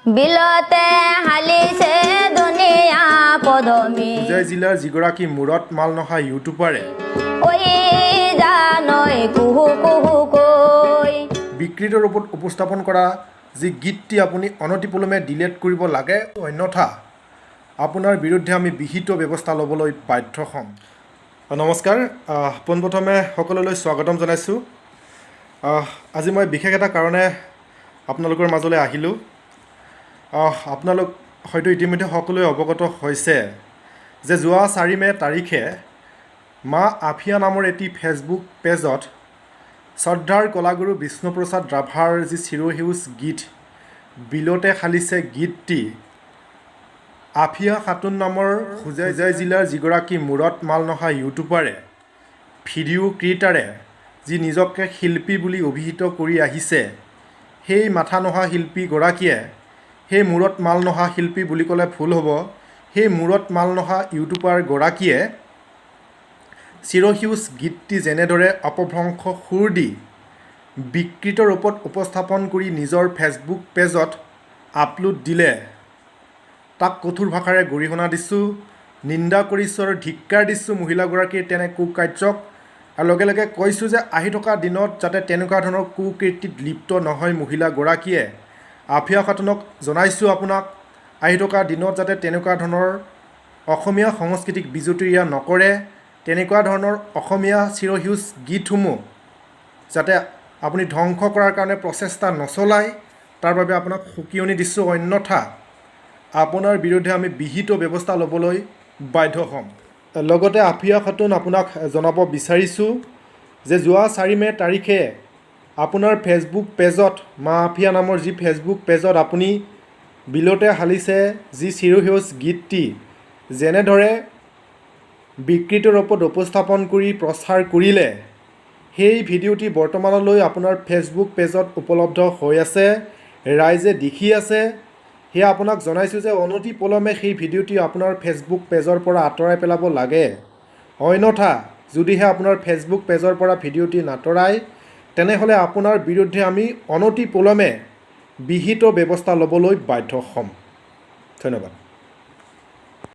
bilate halise dhuniya padumi জয় জিলাৰ যিগৰাকী মূৰত মাল নহা ইউটিউবাৰে oi janoi kuhu kuhu koi বিকৃত ৰূপত উপস্থাপন কৰা যি গীতটি আপুনি অনতিপলমে ডিলিট কৰিব লাগে অন্যথা আপোনাৰ বিৰুদ্ধে আমি বিহিত ব্যৱস্থা ল'বলৈ বাধ্য হ'ম। নমস্কাৰ, পোনপ্ৰথমে সকলোলৈ স্বাগতম জনাইছোঁ। আজি মই বিশেষ এটা কাৰণে আপোনালোকৰ মাজলৈ আহিলোঁ। আপোনালোক হয়তো ইতিমধ্যে সকলোৱে অৱগত হৈছে যে যোৱা 4 মে তাৰিখে মা আফিয়া নামৰ এটি ফেচবুক পেজত শ্ৰদ্ধাৰ কলাগুৰু বিষ্ণুপ্ৰসাদ ৰাভাৰ যি চিৰসেউজ গীত বিলতে হালিছে গীতটি আফিয়া খাতুন নামৰ জয় জিলাৰ যিগৰাকী মূৰত মাল নহা ইউটিউবাৰে ভিডিঅ' ক্ৰিয়েটাৰে যি নিজকে শিল্পী বুলি অভিহিত কৰি আহিছে, সেই মাথা নহা শিল্পীগৰাকীয়ে সেই মূৰত মাল নহা শিল্পী বুলি ক'লে ভুল হ'ব, সেই মূৰত মাল নহা ইউটিউবাৰগৰাকীয়ে চিৰসেউজ গীতটি যেনেদৰে অপভ্ৰংশ সুৰ দি বিকৃত ৰূপত উপস্থাপন কৰি নিজৰ ফেচবুক পেজত আপলোড দিলে, তাক কঠোৰ ভাষাৰে গৰিহণা দিছোঁ, নিন্দা কৰিছোঁ আৰু ধিক্কাৰ দিছোঁ মহিলাগৰাকীৰ তেনে কুকাৰ্যক। আৰু লগে লগে কৈছোঁ যে আহি থকা দিনত যাতে তেনেকুৱা ধৰণৰ কুকীৰ্তিত লিপ্ত নহয় মহিলাগৰাকীয়ে। আফিয়া খাতুনক জনাইছোঁ আপোনাক, আহি থকা দিনত যাতে তেনেকুৱা ধৰণৰ অসমীয়া সংস্কৃতিক বিজুতিৰিয়া নকৰে, তেনেকুৱা ধৰণৰ অসমীয়া চিৰসেউজ গীতসমূহ যাতে আপুনি ধ্বংস কৰাৰ কাৰণে প্ৰচেষ্টা নচলায়, তাৰ বাবে আপোনাক সকিয়নি দিছোঁ, অন্যথা আপোনাৰ বিৰুদ্ধে আমি বিহিত ব্যৱস্থা ল'বলৈ বাধ্য হ'ম। লগতে আফিয়া খাতুন আপোনাক জনাব বিচাৰিছোঁ যে যোৱা 4 মে তাৰিখে আপোনাৰ ফেচবুক পেজত মা আফিয়া নামৰ যি ফেচবুক পেজত আপুনি বিলতে হালিছে যি চিৰসেউজ গীতটি যেনেদৰে বিকৃত ৰূপত উপস্থাপন কৰি প্ৰচাৰ কৰিলে, সেই ভিডিঅ'টি বৰ্তমানলৈ আপোনাৰ ফেচবুক পেজত উপলব্ধ হৈ আছে, ৰাইজে দেখি আছে। সেয়া আপোনাক জনাইছোঁ যে অনতিপলমে সেই ভিডিঅ'টি আপোনাৰ ফেচবুক পেজৰ পৰা আঁতৰাই পেলাব লাগে, অন্যথা যদিহে আপোনাৰ ফেচবুক পেজৰ পৰা ভিডিঅ'টি নাঁতৰাই তেনেহ'লে আপোনাৰ বিৰুদ্ধে আমি অনতিপলমে বিহিত ব্যৱস্থা ল'বলৈ বাধ্য হ'ম। ধন্যবাদ।